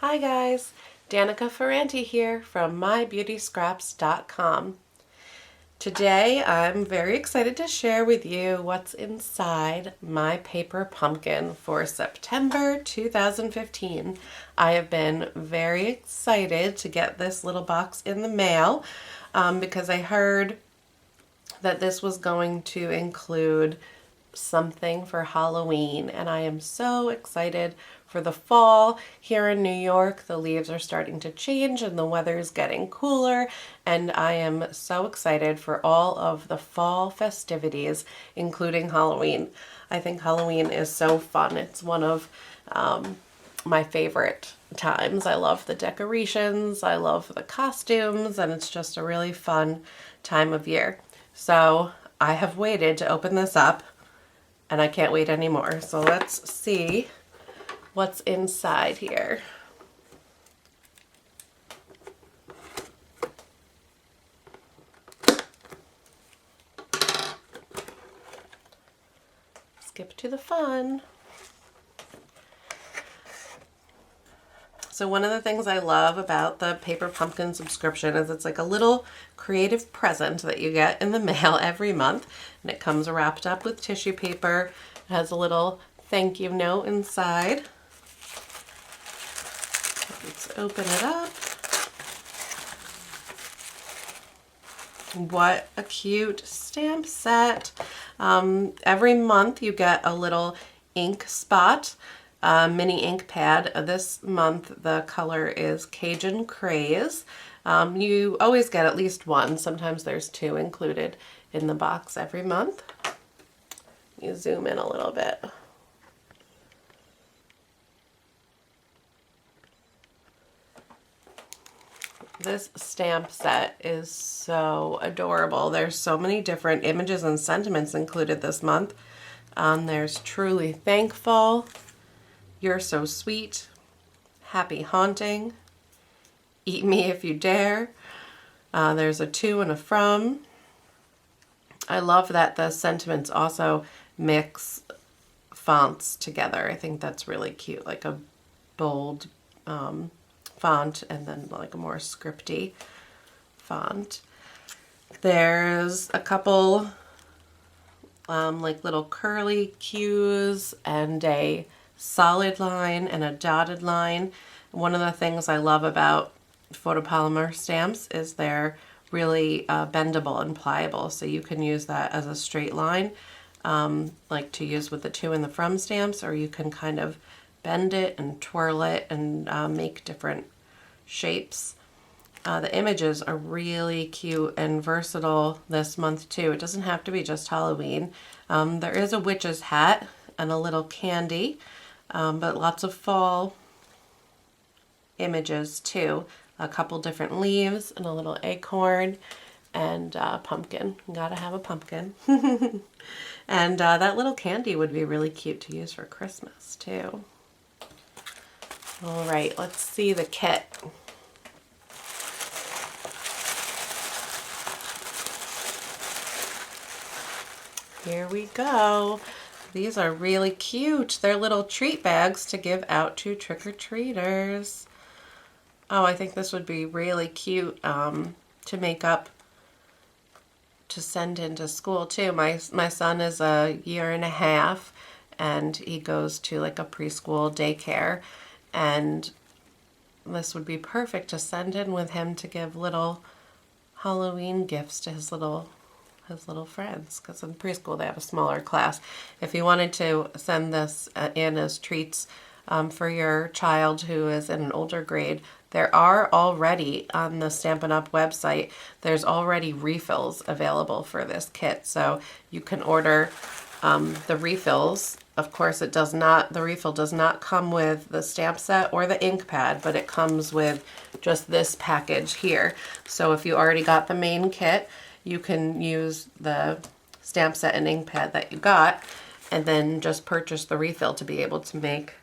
Hi guys, Danica Ferrante here from mybeautyscraps.com. Today I'm very excited to share with you what's inside my paper pumpkin for September 2015. I have been very excited to get this little box in the mail because I heard that this was going to include something for Halloween, and I am so excited for the fall. Here in New York, the leaves are starting to change and the weather is getting cooler, and I am so excited for all of the fall festivities, including Halloween. I think Halloween is so fun. It's one of my favorite times. I love the decorations, I love the costumes, and it's just a really fun time of year. So I have waited to open this up, and I can't wait anymore. So let's see what's inside here. Skip to the fun. So one of the things I love about the Paper Pumpkin subscription is it's like a little creative present that you get in the mail every month. And it comes wrapped up with tissue paper. It has a little thank you note inside. Let's open it up. What a cute stamp set. Every month you get a little ink spot. Mini ink pad. This month the color is Cajun Craze. You always get at least one. Sometimes there's two included in the box every month. You zoom in a little bit. This stamp set is so adorable. There's so many different images and sentiments included this month. There's Truly Thankful, You're So Sweet, Happy Haunting, Eat Me If You Dare. There's a to and a from. I love that the sentiments also mix fonts together. I think that's really cute, like a bold font and then like a more scripty font. There's a couple like little curly cues and a solid line and a dotted line. One of the things I love about photopolymer stamps is they're really bendable and pliable, so you can use that as a straight line, like to use with the to and the from stamps, or you can kind of bend it and twirl it and make different shapes. The images are really cute and versatile this month too. It doesn't have to be just Halloween. There is a witch's hat and a little candy, but lots of fall images too. A couple different leaves and a little acorn and pumpkin. You gotta have a pumpkin. And that little candy would be really cute to use for Christmas too. All right, let's see the kit. Here we go. These are really cute. They're little treat bags to give out to trick-or-treaters. Oh, I think this would be really cute to make up to send into school too. My son is a year and a half and he goes to like a preschool daycare, and this would be perfect to send in with him to give little Halloween gifts to his little friends, because in preschool they have a smaller class. If you wanted to send this in as treats for your child who is in an older grade, there are already on the Stampin' Up! Website, there's already refills available for this kit. So you can order the refills. Of course, the refill does not come with the stamp set or the ink pad, but it comes with just this package here. So if you already got the main kit, you can use the stamp set and ink pad that you got and then just purchase the refill to be able to make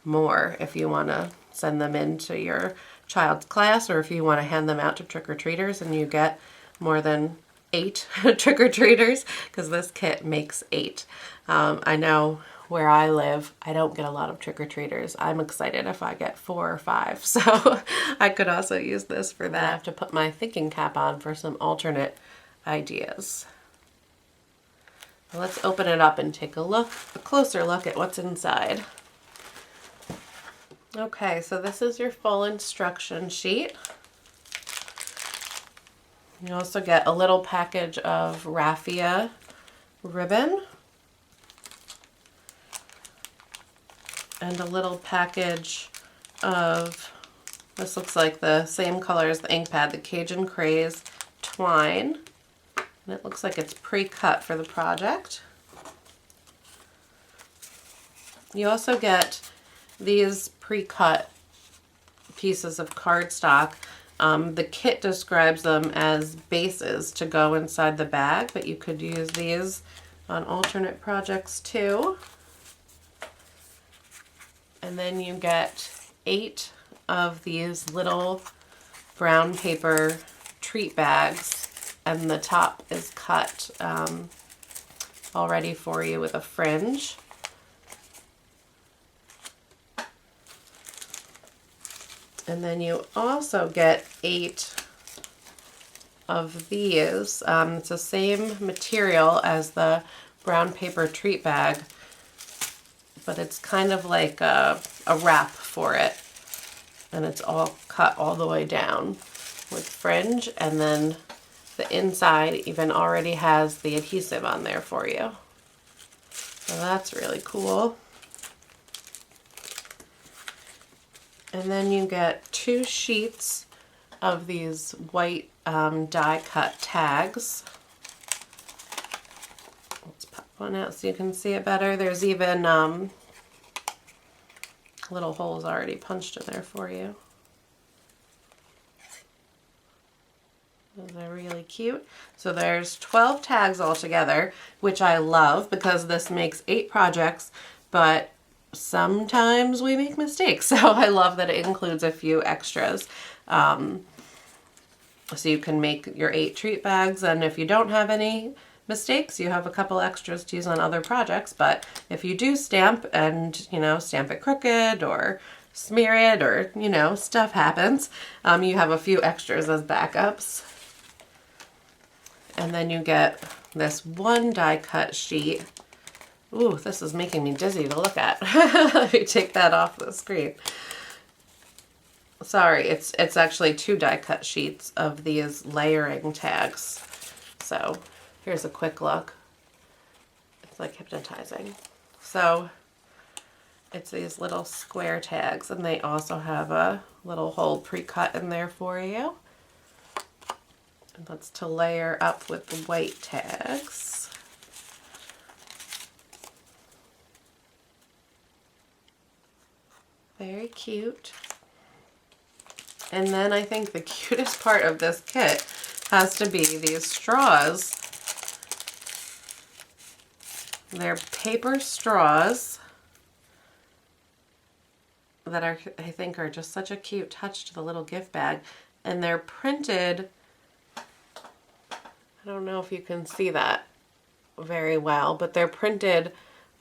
more if you want to send them into your child's class, or if you want to hand them out to trick-or-treaters and you get more than 8 trick-or-treaters, because this kit makes 8. I know where I live, I don't get a lot of trick-or-treaters. I'm excited if I get 4 or 5. So I could also use this for that. I have to put my thinking cap on for some alternate ideas. Well, let's open it up and take a closer look at what's inside. Okay, so this is your full instruction sheet. You also get a little package of raffia ribbon and a little package of, this looks like the same color as the ink pad, the Cajun Craze twine. And it looks like it's pre-cut for the project. You also get these pre-cut pieces of cardstock. The kit describes them as bases to go inside the bag, but you could use these on alternate projects too. And then you get 8 of these little brown paper treat bags, and the top is cut already for you with a fringe. And then you also get 8 of these. It's the same material as the brown paper treat bag, but it's kind of like a wrap for it. And it's all cut all the way down with fringe, and then the inside even already has the adhesive on there for you. So that's really cool. And then you get 2 sheets of these white die cut tags. Let's pop one out so you can see it better. There's even little holes already punched in there for you. Those are really cute. So there's 12 tags altogether, which I love because this makes 8 projects, but sometimes we make mistakes. So I love that it includes a few extras. So you can make your 8 treat bags, and if you don't have any mistakes, you have a couple extras to use on other projects. But if you do stamp and, you know, stamp it crooked or smear it, or, you know, stuff happens, you have a few extras as backups. And then you get this one die cut sheet. Ooh, this is making me dizzy to look at. Let me take that off the screen. Sorry, it's actually 2 die cut sheets of these layering tags. So here's a quick look. It's like hypnotizing. So it's these little square tags, and they also have a little hole pre-cut in there for you. And that's to layer up with the white tags. Very cute. And then I think the cutest part of this kit has to be these straws. They're paper straws that are, I think, are just such a cute touch to the little gift bag. And they're printed, I don't know if you can see that very well, but they're printed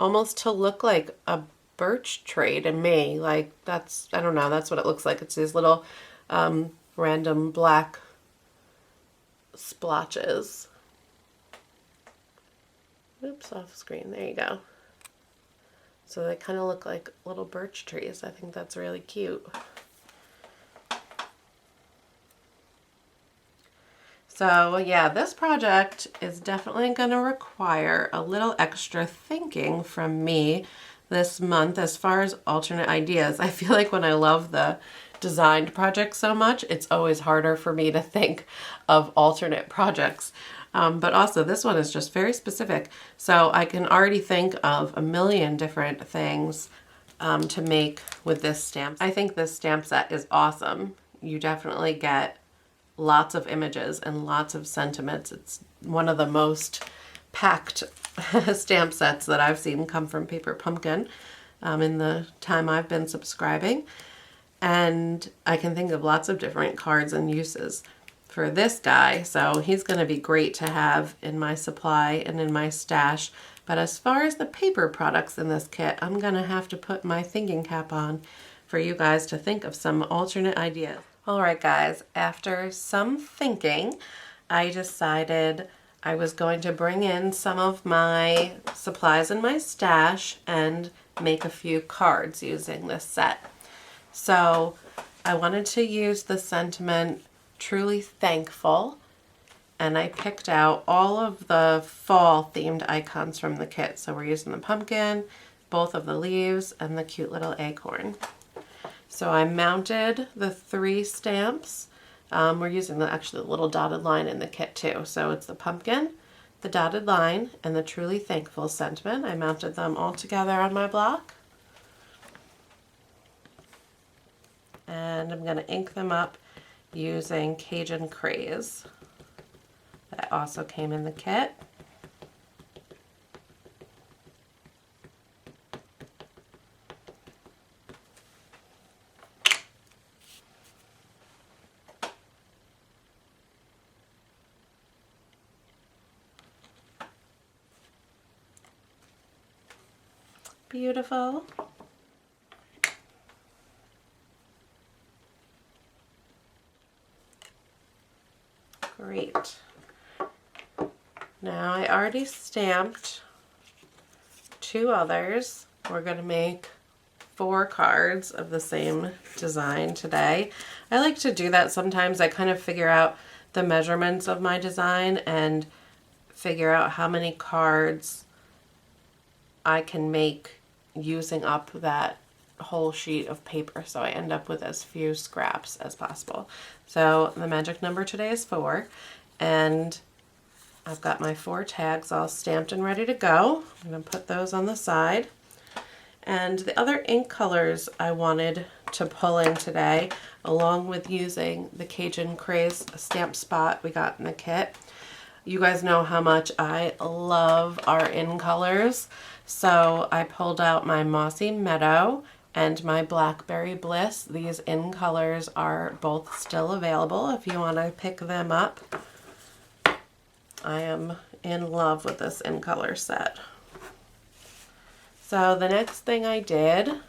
almost to look like a birch tray to me. Like, that's, I don't know, that's what it looks like. It's these little random black splotches. Oops, off screen. There you go. So they kind of look like little birch trees. I think that's really cute. So yeah, this project is definitely going to require a little extra thinking from me this month as far as alternate ideas. I feel like when I love the designed projects so much, it's always harder for me to think of alternate projects. But also this one is just very specific. So I can already think of a million different things to make with this stamp. I think this stamp set is awesome. You definitely get lots of images and lots of sentiments. It's one of the most packed stamp sets that I've seen come from Paper Pumpkin in the time I've been subscribing. And I can think of lots of different cards and uses for this guy. So he's going to be great to have in my supply and in my stash But as far as the paper products in this kit, I'm gonna have to put my thinking cap on for you guys to think of some alternate ideas. All right, guys, after some thinking, I decided I was going to bring in some of my supplies in my stash and make a few cards using this set. So I wanted to use the sentiment Truly Thankful, and I picked out all of the fall themed icons from the kit. So we're using the pumpkin, both of the leaves, and the cute little acorn. So I mounted the 3 stamps. We're using actually the little dotted line in the kit too. So it's the pumpkin, the dotted line, and the Truly Thankful sentiment. I mounted them all together on my block. And I'm going to ink them up using Cajun Craze. That also came in the kit. Beautiful. Great. Now I already stamped 2 others. We're going to make 4 cards of the same design today. I like to do that sometimes. I kind of figure out the measurements of my design and figure out how many cards I can make using up that whole sheet of paper, so I end up with as few scraps as possible. So the magic number today is 4, and I've got my 4 tags all stamped and ready to go. I'm going to put those on the side. And the other ink colors I wanted to pull in today, along with using the Cajun Craze stamp spot we got in the kit. You guys know how much I love our in colors, so I pulled out my Mossy Meadow and my Blackberry Bliss. These in colors are both still available if you want to pick them up. I am in love with this in color set. So the next thing I did,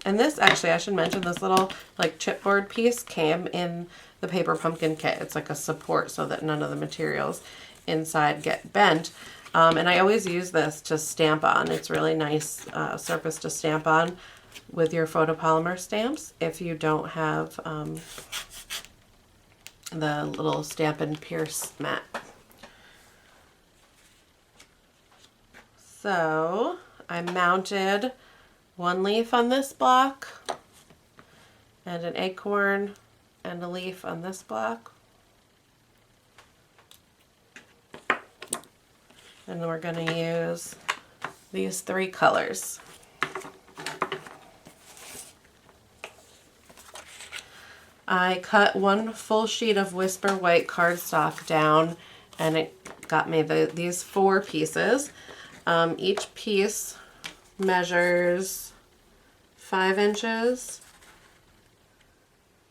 and this actually I should mention, this little like chipboard piece came in the paper pumpkin kit. It's like a support so that none of the materials inside get bent. And I always use this to stamp on. It's really nice surface to stamp on with your photopolymer stamps if you don't have the little Stampin' Pierce mat. So I mounted 1 leaf on this block and an acorn and a leaf on this block. And then we're going to use these 3 colors. I cut 1 full sheet of Whisper White cardstock down, and it got me these 4 pieces. Each piece measures 5 inches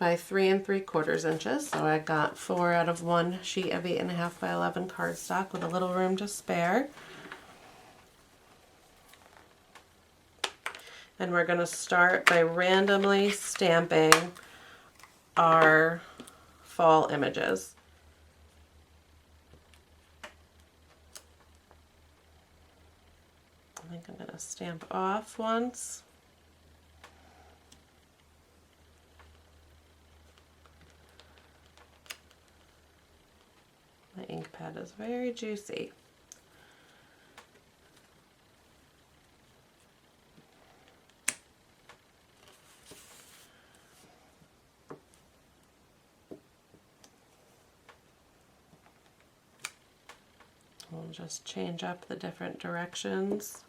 by 3 3/4 inches. So I got 4 out of 1 sheet of 8.5 by 11 cardstock with a little room to spare. And we're going to start by randomly stamping our fall images. I think I'm going to stamp off once. My ink pad is very juicy. We'll just change up the different directions.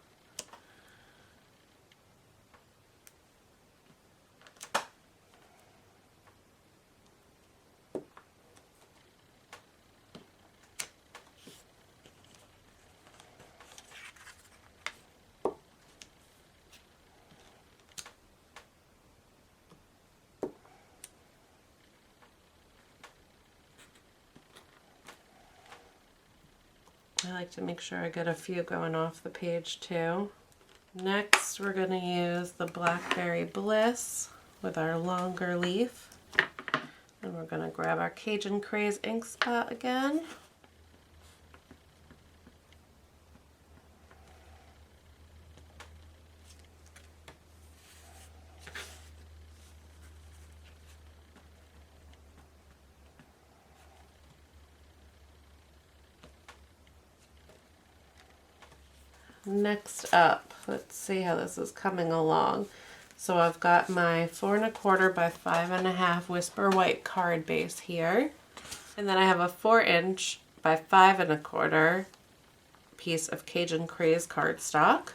I like to make sure I get a few going off the page too. Next, we're going to use the Blackberry Bliss with our longer leaf. And we're going to grab our Cajun Craze ink spot again. Next up, let's see how this is coming along. So I've got my 4 1/4 by 5 1/2 Whisper White card base here. And then I have a 4 inch by 5 1/4 piece of Cajun Craze cardstock.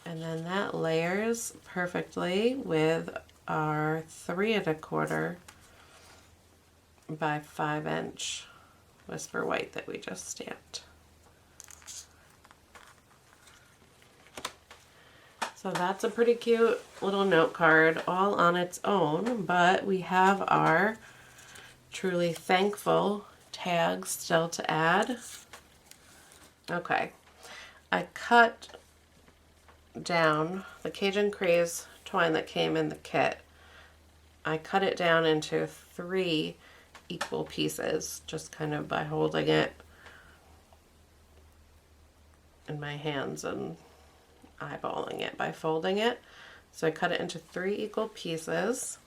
And then that layers perfectly with our 3 1/4 by 5 inch Whisper White that we just stamped. So that's a pretty cute little note card all on its own, but we have our Truly Thankful tags still to add. Okay, I cut down the Cajun Craze twine that came in the kit. I cut it down into 3 equal pieces, just kind of by holding it in my hands and eyeballing it by folding it. So I cut it into 3 equal pieces.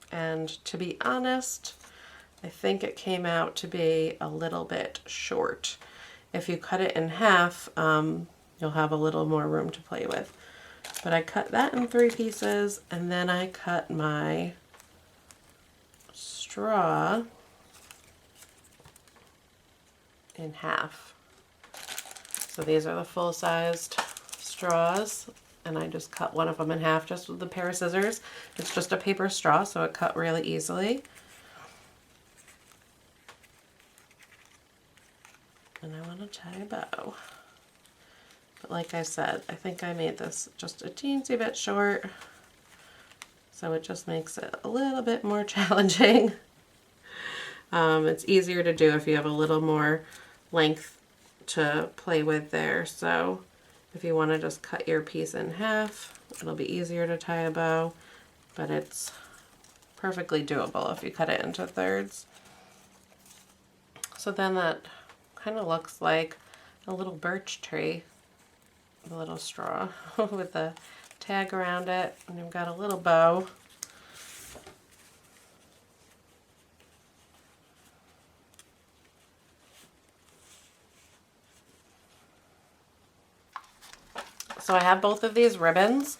And to be honest, I think it came out to be a little bit short. If you cut it in half, you'll have a little more room to play with. But I cut that in 3 pieces, and then I cut my straw in half. So these are the full-sized straws, and I just cut one of them in half just with a pair of scissors. It's just a paper straw, so it cut really easily. And I want to tie a bow. But like I said, I think I made this just a teensy bit short, so it just makes it a little bit more challenging. It's easier to do if you have a little more length to play with there. So if you want to just cut your piece in half, it'll be easier to tie a bow, but it's perfectly doable if you cut it into thirds. So then that kind of looks like a little birch tree, the little straw with the tag around it, and you've got a little bow. So I have both of these ribbons.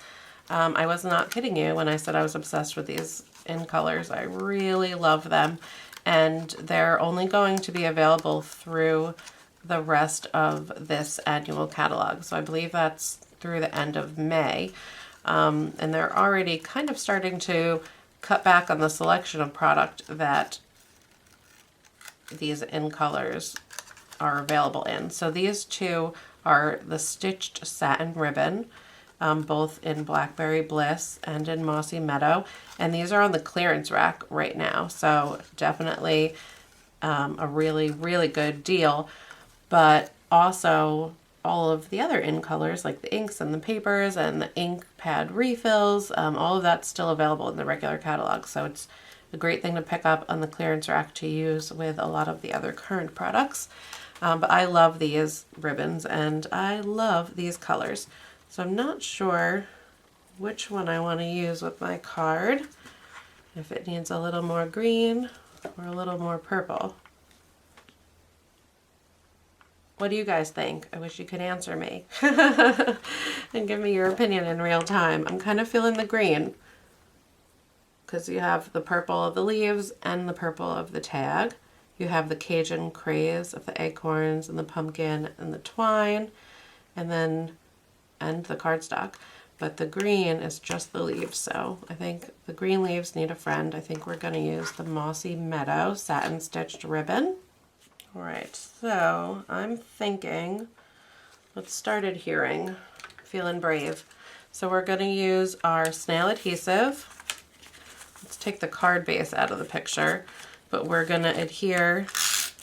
I was not kidding you when I said I was obsessed with these in colors. I really love them, and they're only going to be available through the rest of this annual catalog. So I believe that's through the end of May. And they're already kind of starting to cut back on the selection of product that these in colors are available in. So these two are the stitched satin ribbon, both in Blackberry Bliss and in Mossy Meadow, and these are on the clearance rack right now, so definitely a really, really good deal. But also all of the other in colors, like the inks and the papers and the ink pad refills, all of that's still available in the regular catalog, so it's a great thing to pick up on the clearance rack to use with a lot of the other current products. But I love these ribbons and I love these colors. So I'm not sure which one I want to use with my card. If it needs a little more green or a little more purple. What do you guys think? I wish you could answer me and give me your opinion in real time. I'm kind of feeling the green because you have the purple of the leaves and the purple of the tag. You have the Cajun Craze of the acorns and the pumpkin and the twine, and the cardstock. But the green is just the leaves, so I think the green leaves need a friend. I think we're going to use the Mossy Meadow satin stitched ribbon. All right, so I'm thinking, let's start adhering, feeling brave. So we're going to use our snail adhesive let's take the card base out of the picture, but we're going to adhere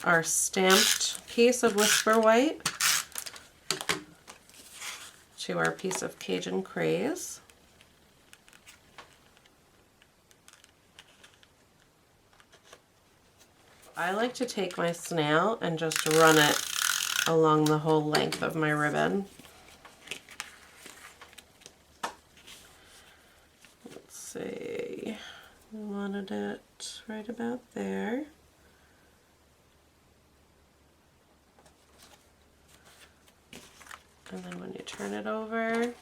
our stamped piece of Whisper White to our piece of Cajun Craze. I like to take my snail and just run it along the whole length of my ribbon. Let's see, we wanted it right about there. And then when you turn it over,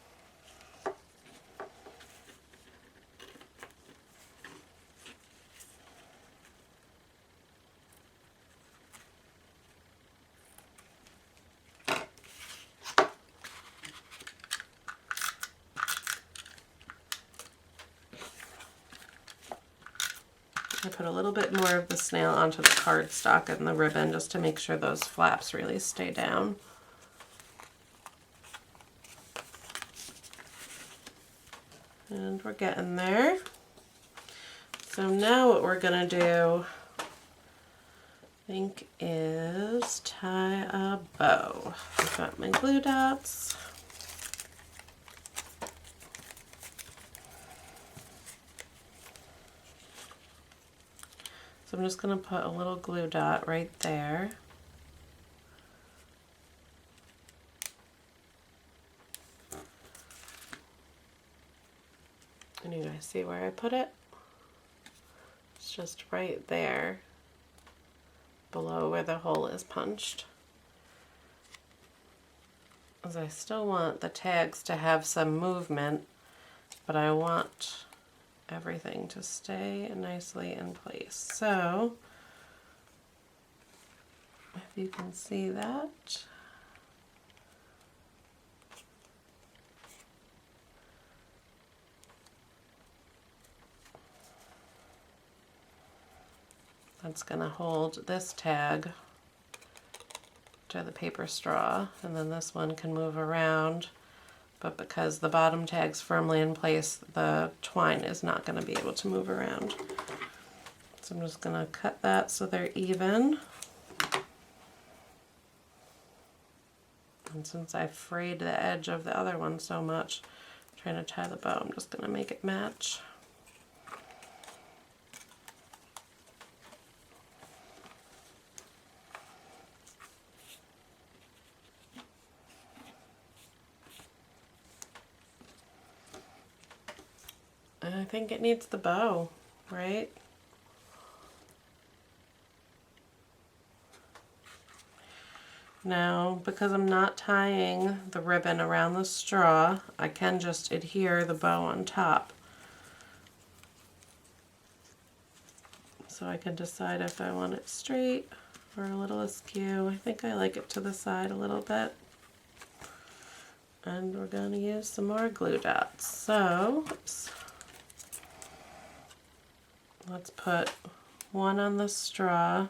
I put a little bit more of the snail onto the cardstock and the ribbon just to make sure those flaps really stay down. And we're getting there. So now what we're going to do, I think, is tie a bow. I've got my glue dots. So I'm just going to put a little glue dot right there. And you guys see where I put it? It's just right there below where the hole is punched. As I still want the tags to have some movement, but I want everything to stay nicely in place. So, if you can see that, that's going to hold this tag to the paper straw, and then this one can move around. But because the bottom tag's firmly in place, the twine is not going to be able to move around. So I'm just going to cut that so they're even. And since I frayed the edge of the other one so much, trying to tie the bow, I'm just going to make it match. And I think it needs the bow, right? Now, because I'm not tying the ribbon around the straw, I can just adhere the bow on top. So I can decide if I want it straight or a little askew. I think I like it to the side a little bit. And we're going to use some more glue dots. So, oops. Let's put one on the straw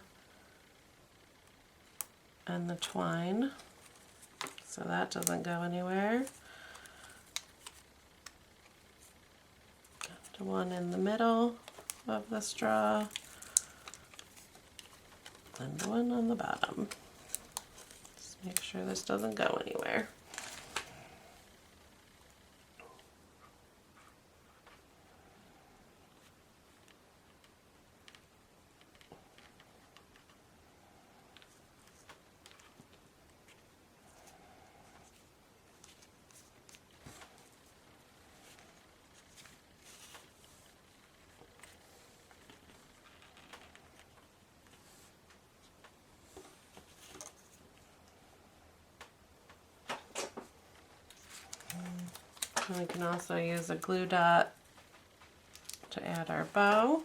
and the twine, so that doesn't go anywhere. And one in the middle of the straw, and one on the bottom. Just make sure this doesn't go anywhere. And we can also use a glue dot to add our bow.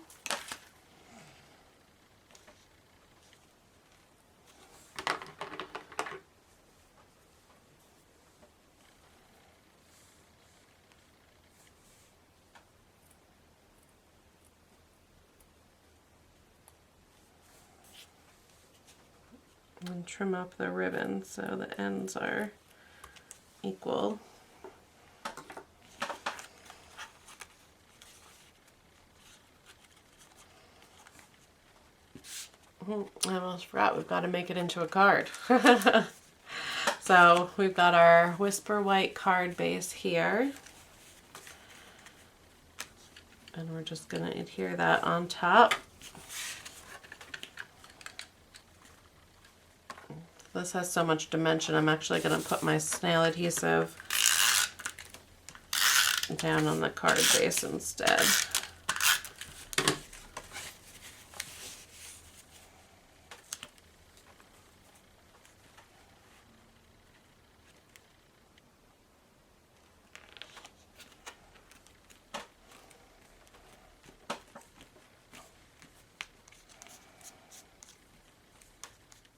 And trim up the ribbon so the ends are equal. I almost forgot, we've got to make it into a card. So we've got our Whisper White card base here. And we're just going to adhere that on top. This has so much dimension, I'm actually going to put my snail adhesive down on the card base instead.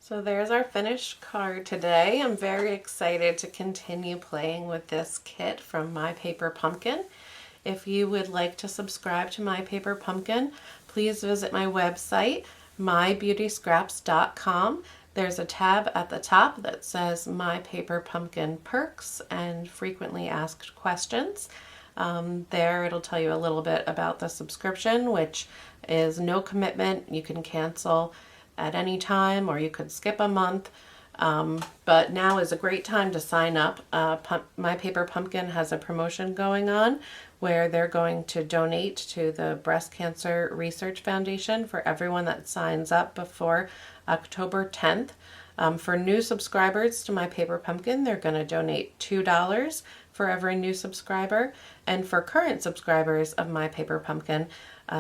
So there's our finished card today. I'm very excited to continue playing with this kit from My Paper Pumpkin. If you would like to subscribe to My Paper Pumpkin, please visit my website, mybeautyscraps.com. There's a tab at the top that says My Paper Pumpkin Perks and Frequently Asked Questions. There it'll tell you a little bit about the subscription, which is no commitment. You can cancel at any time, or you could skip a month, but now is a great time to sign up. My Paper Pumpkin has a promotion going on where they're going to donate to the Breast Cancer Research Foundation for everyone that signs up before October 10th. For new subscribers to My Paper Pumpkin, they're going to donate $2 for every new subscriber, and for current subscribers of My Paper Pumpkin,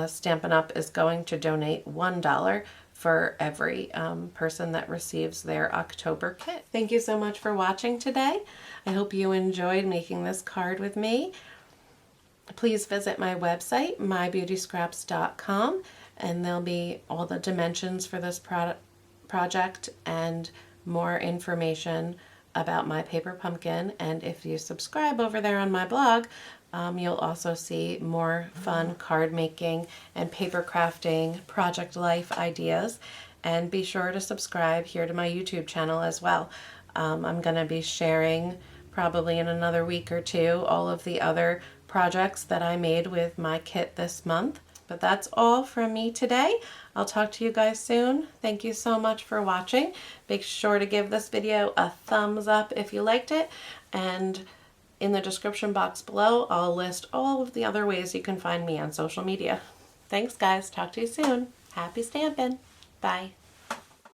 Stampin' Up! Is going to donate $1 for every person that receives their October kit. Thank you so much for watching today. I hope you enjoyed making this card with me. Please visit my website, mybeautyscraps.com, and there'll be all the dimensions for this project and more information about My Paper Pumpkin. And if you subscribe over there on my blog, you'll also see more fun card making and paper crafting project life ideas. And be sure to subscribe here to my YouTube channel as well. I'm going to be sharing probably in another week or two all of the other projects that I made with my kit this month. But that's all from me today. I'll talk to you guys soon. Thank you so much for watching. Make sure to give this video a thumbs up if you liked it, and in the description box below, I'll list all of the other ways you can find me on social media. Thanks, guys. Talk to you soon. Happy stampin'. Bye.